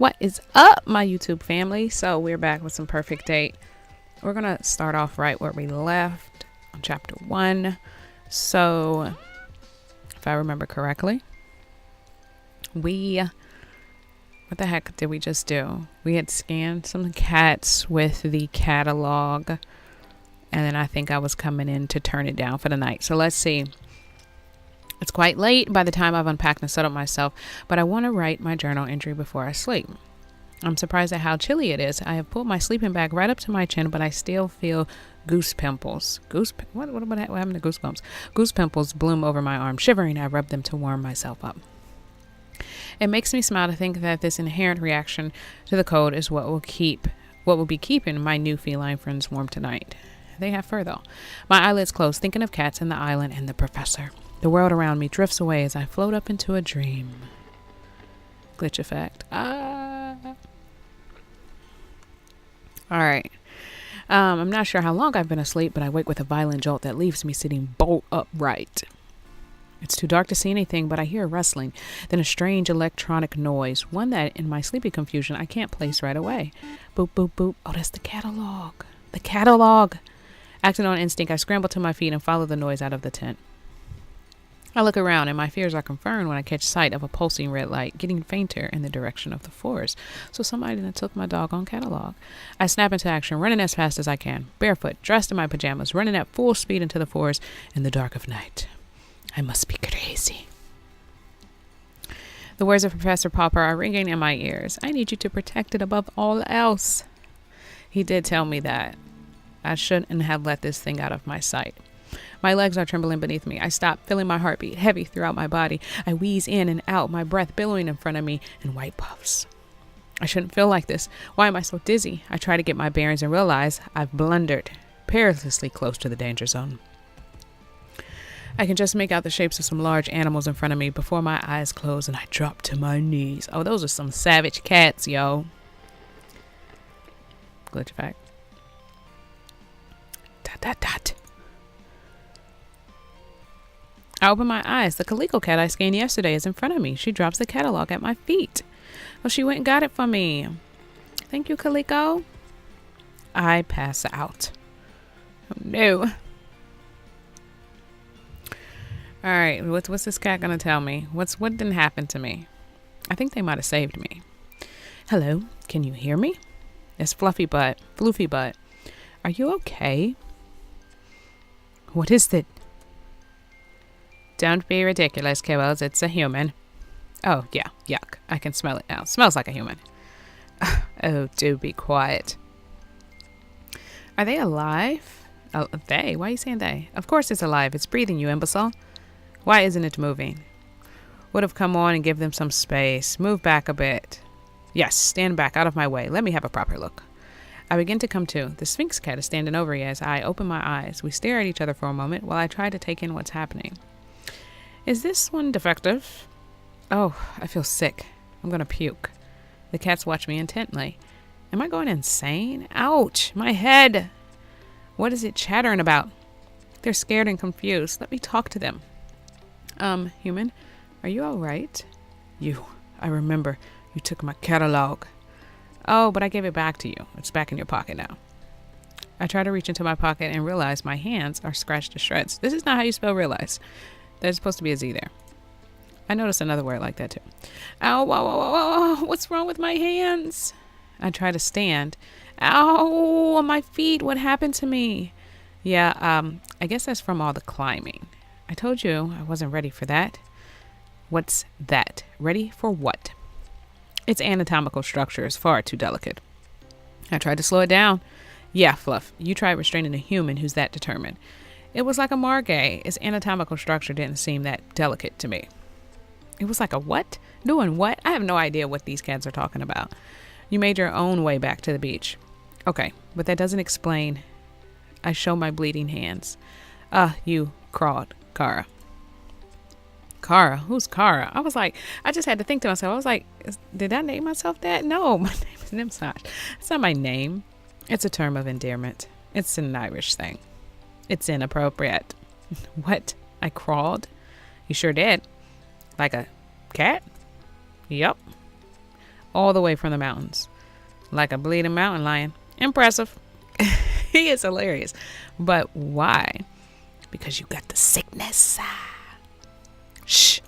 What is up, my YouTube family? So we're back with some perfect date. We're gonna start off right where we left on chapter 1. So if I remember correctly, what the heck did we just do? We had scanned some cats with the catalog, and then I think I was coming in to turn it down for the night. So let's see. It's quite late by the time I've unpacked and settled myself, but I want to write my journal entry before I sleep. I'm surprised at how chilly it is. I have pulled my sleeping bag right up to my chin, but I still feel goose pimples. What happened to goosebumps? Goose pimples bloom over my arm. Shivering, I rub them to warm myself up. It makes me smile to think that this inherent reaction to the cold is what will be keeping my new feline friends warm tonight. They have fur, though. My eyelids close, thinking of cats and the island and the professor. The world around me drifts away as I float up into a dream. Glitch effect. All right. I'm not sure how long I've been asleep, but I wake with a violent jolt that leaves me sitting bolt upright. It's too dark to see anything, but I hear a rustling, then a strange electronic noise, one that, in my sleepy confusion, I can't place right away. Boop, boop, boop. Oh, that's the catalog. The catalog. Acting on instinct, I scramble to my feet and follow the noise out of the tent. I look around, and my fears are confirmed when I catch sight of a pulsing red light getting fainter in the direction of the forest. So somebody done took my doggone catalog. I snap into action, running as fast as I can, barefoot, dressed in my pajamas, running at full speed into the forest in the dark of night. I must be crazy. The words of Professor Popper are ringing in my ears. I need you to protect it above all else. He did tell me that. I shouldn't have let this thing out of my sight. My legs are trembling beneath me. I stop, feeling my heartbeat heavy throughout my body. I wheeze in and out, my breath billowing in front of me in white puffs. I shouldn't feel like this. Why am I so dizzy? I try to get my bearings and realize I've blundered perilously close to the danger zone. I can just make out the shapes of some large animals in front of me before my eyes close and I drop to my knees. Oh, those are some savage cats, yo. Glitch effect. Dot, dot, dot. I open my eyes. The calico cat I scanned yesterday is in front of me. She drops the catalog at my feet. Well, she went and got it for me. Thank you, Calico. I pass out. Oh, no. All right, what's this cat gonna tell me? What didn't happen to me? I think they might have saved me. Hello, can you hear me? It's Floofy Butt. Are you okay? What is it? Don't be ridiculous, Kibbles. It's a human. Oh, yeah. Yuck. I can smell it now. Smells like a human. Oh, do be quiet. Are they alive? Oh, they? Why are you saying they? Of course it's alive. It's breathing, you imbecile. Why isn't it moving? Would have come on and give them some space. Move back a bit. Yes, stand back out of my way. Let me have a proper look. I begin to come to. The Sphinx cat is standing over me as I open my eyes. We stare at each other for a moment while I try to take in what's happening. Is this one defective? Oh, I feel sick. I'm gonna puke. The cats watch me intently. Am I going insane? Ouch, my head. What is it chattering about? They're scared and confused. Let me talk to them. Human, are you all right? I remember. You took my catalog. Oh, but I gave it back to you. It's back in your pocket now. I try to reach into my pocket and realize my hands are scratched to shreds. This is not how you spell realize. There's supposed to be a Z there. I noticed another word like that too. Ow, whoa, whoa, whoa, whoa. What's wrong with my hands? I try to stand. Ow, on my feet. What happened to me? Yeah, I guess that's from all the climbing. I told you I wasn't ready for that. What's that? Ready for what? Its anatomical structure is far too delicate. I tried to slow it down. Yeah, Fluff, you tried restraining a human who's that determined. It was like a margay. Its anatomical structure didn't seem that delicate to me. It was like a what? Doing what? I have no idea what these cats are talking about. You made your own way back to the beach. Okay, but that doesn't explain. I show my bleeding hands. You crawled, Kara. Kara? Who's Kara? I was like, I just had to think to myself. I was like, did I name myself that? No, my name is Nimsaj. It's not my name. It's a term of endearment. It's an Irish thing. It's inappropriate. What? I crawled? You sure did. Like a cat? Yup. all the way from the mountains. Like a bleeding mountain lion. Impressive. He is hilarious. But why? Because you got the sickness. Shh.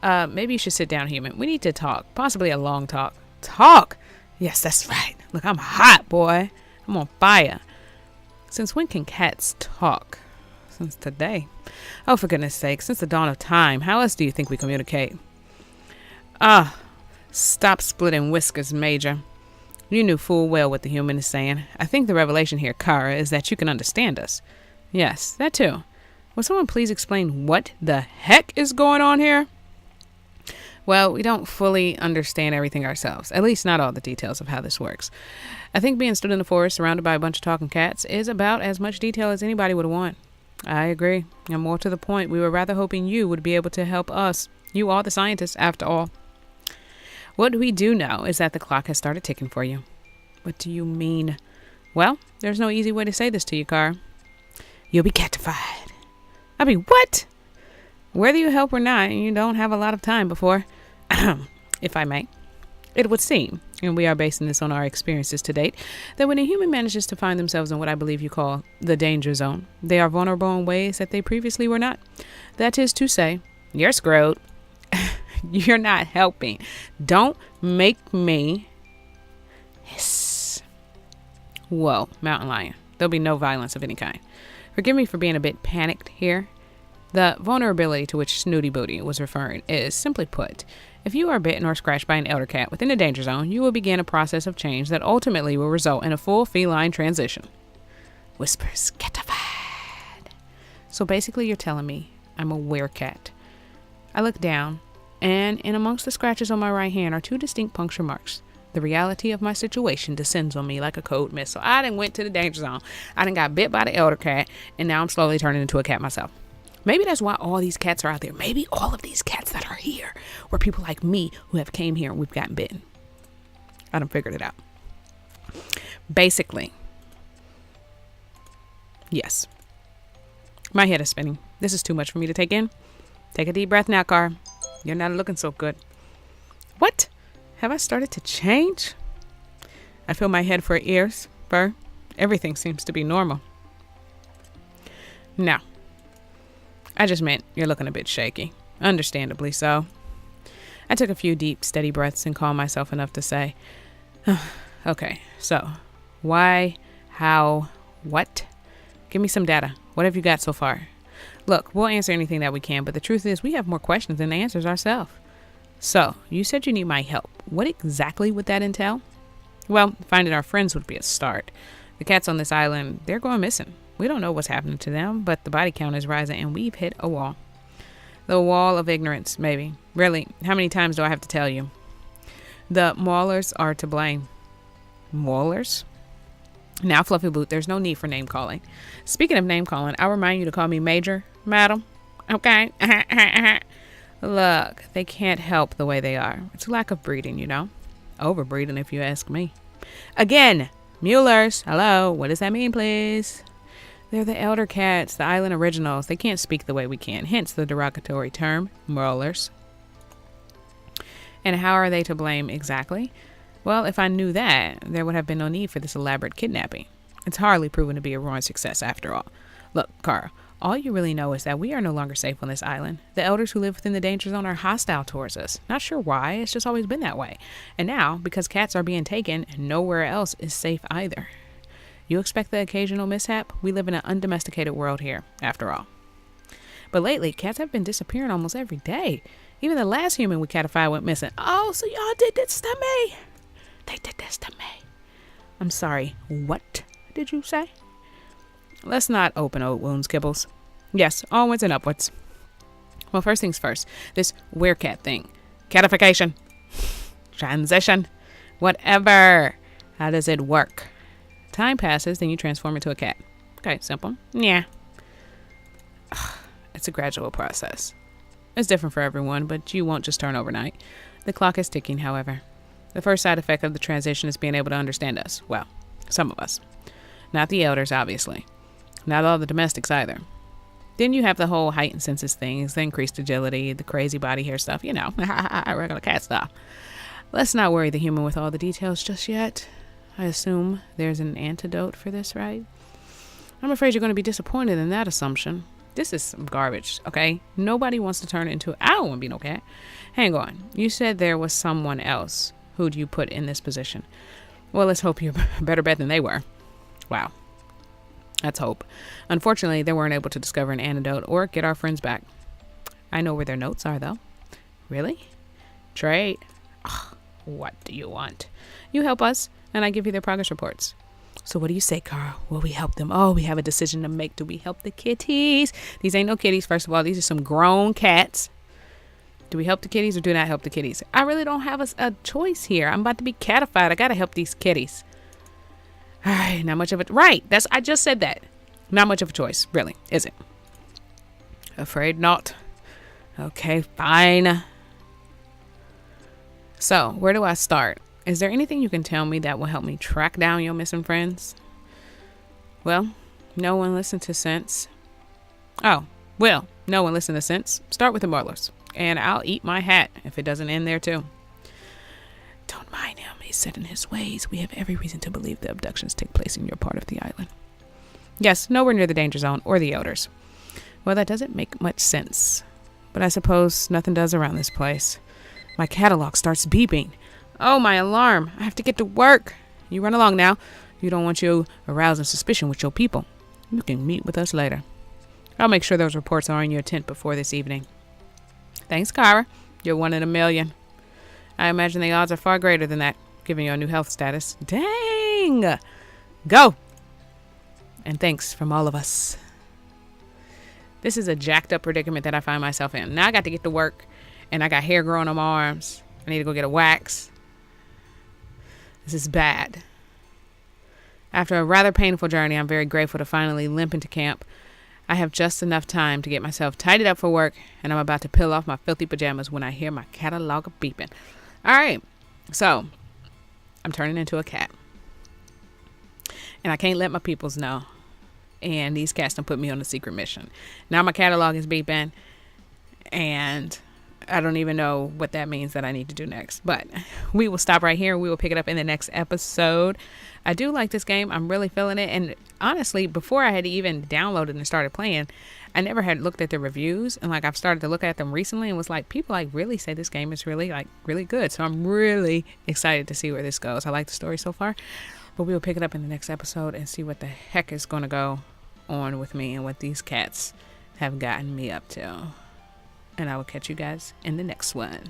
Maybe you should sit down, human. We need to talk. Possibly a long talk. Talk? Yes, that's right. Look, I'm hot, boy. I'm on fire. Since when can cats talk? Since today. Oh, for goodness sake. Since the dawn of time. How else do you think we communicate? Stop splitting whiskers, Major. You knew full well what the human is saying. I think the revelation here, Kara, is that you can understand us. Yes, that too. Will someone please explain what the heck is going on here? Well, we don't fully understand everything ourselves. At least not all the details of how this works. I think being stood in the forest surrounded by a bunch of talking cats is about as much detail as anybody would want. I agree. And more to the point, we were rather hoping you would be able to help us. You are the scientists, after all. What we do know is that the clock has started ticking for you. What do you mean? Well, there's no easy way to say this to you, Car. You'll be catified. I mean, what? Whether you help or not, you don't have a lot of time before, if I may. It would seem, and we are basing this on our experiences to date, that when a human manages to find themselves in what I believe you call the danger zone, they are vulnerable in ways that they previously were not. That is to say, you're screwed. You're not helping. Don't make me hiss. Whoa, mountain lion. There'll be no violence of any kind. Forgive me for being a bit panicked here. The vulnerability to which Snooty Booty was referring is, simply put, if you are bitten or scratched by an elder cat within the danger zone, you will begin a process of change that ultimately will result in a full feline transition. Whispers, Catified. So basically you're telling me I'm a werecat. I look down, and in amongst the scratches on my right hand are two distinct puncture marks. The reality of my situation descends on me like a cold missile. I done went to the danger zone. I done got bit by the elder cat, and now I'm slowly turning into a cat myself. Maybe that's why all these cats are out there. Maybe all of these cats that are here were people like me who have came here and we've gotten bitten. I done figured it out. Basically, yes. My head is spinning. This is too much for me to take in. Take a deep breath now, Car. You're not looking so good. What? Have I started to change? I feel my head for ears, fur. Everything seems to be normal. Now, I just meant you're looking a bit shaky. Understandably so. I took a few deep, steady breaths and calmed myself enough to say, okay, so why, how, what? Give me some data. What have you got so far? Look, we'll answer anything that we can, but the truth is we have more questions than answers ourselves. So, you said you need my help. What exactly would that entail? Well, finding our friends would be a start. The cats on this island, they're going missing. We don't know what's happening to them, but the body count is rising and we've hit a wall. The wall of ignorance, maybe. Really, how many times do I have to tell you? The maulers are to blame. Maulers? Now, Fluffy Boot, there's no need for name calling. Speaking of name calling, I'll remind you to call me Major, madam. Okay? Look, they can't help the way they are. It's a lack of breeding, you know? Overbreeding, if you ask me. Again, Muellers. Hello, what does that mean, please? They're the elder cats, the island originals. They can't speak the way we can, hence the derogatory term, Muellers. And how are they to blame exactly? Well, if I knew that, there would have been no need for this elaborate kidnapping. It's hardly proven to be a roaring success after all. Look, Kara, all you really know is that we are no longer safe on this island. The elders who live within the danger zone are hostile towards us. Not sure why, it's just always been that way. And now, because cats are being taken, nowhere else is safe either. You expect the occasional mishap? We live in an undomesticated world here, after all. But lately, cats have been disappearing almost every day. Even the last human we catified went missing. Oh, so y'all did this to me. They did this to me. I'm sorry, what did you say? Let's not open old wounds, Kibbles. Yes, onwards and upwards. Well, first things first, this werecat thing. Catification. Transition. Whatever. How does it work? Time passes, then you transform into a cat. Okay, simple. Yeah. It's a gradual process. It's different for everyone, but you won't just turn overnight. The clock is ticking, however. The first side effect of the transition is being able to understand us. Well, some of us. Not the elders, obviously. Not all the domestics either. Then you have the whole heightened senses things, the increased agility, the crazy body hair stuff, you know, regular cat stuff. Let's not worry the human with all the details just yet. I assume there's an antidote for this, right? I'm afraid you're going to be disappointed in that assumption. This is some garbage, okay? Nobody wants to turn it into... I don't want to be no cat. Hang on. You said there was someone else who'd you put in this position. Well, let's hope you're a better bet than they were. Wow. Let's hope. Unfortunately, they weren't able to discover an antidote or get our friends back. I know where their notes are, though. Really? Trade. Ugh, what do you want? You help us, and I give you their progress reports. So what do you say, Carl? Will we help them? Oh, we have a decision to make. Do we help the kitties? These ain't no kitties, first of all. These are some grown cats. Do we help the kitties or do not help the kitties? I really don't have a choice here. I'm about to be catified. I got to help these kitties. All right, not much of it. Right, I just said that. Not much of a choice, really, is it? Afraid not. Okay, fine. So, where do I start? Is there anything you can tell me that will help me track down your missing friends? Well, no one listened to sense. Oh, well, no one listened to sense. Start with the Marlers, and I'll eat my hat if it doesn't end there too. Don't mind him. He's set in his ways. We have every reason to believe the abductions take place in your part of the island. Yes, nowhere near the danger zone or the elders. Well, that doesn't make much sense. But I suppose nothing does around this place. My catalog starts beeping. Oh, my alarm. I have to get to work. You run along now. You don't want you arousing suspicion with your people. You can meet with us later. I'll make sure those reports are in your tent before this evening. Thanks, Kara. You're one in a million. I imagine the odds are far greater than that, given your new health status. Dang! Go! And thanks from all of us. This is a jacked up predicament that I find myself in. Now I got to get to work, and I got hair growing on my arms. I need to go get a wax. This is bad. After a rather painful journey, I'm very grateful to finally limp into camp. I have just enough time to get myself tidied up for work, and I'm about to peel off my filthy pajamas when I hear my catalog beeping. All right, so I'm turning into a cat, and I can't let my peoples know. And these cats done put me on a secret mission. Now my catalog is beeping, and I don't even know what that means that I need to do next. But we will stop right here. We will pick it up in the next episode. I do like this game. I'm really feeling it. And honestly, before I had even downloaded and started playing, I never had looked at the reviews. And I've started to look at them recently and was like, people really say this game is really good. So I'm really excited to see where this goes. I like the story so far. But we will pick it up in the next episode and see what the heck is going to go on with me and what these cats have gotten me up to. And I will catch you guys in the next one.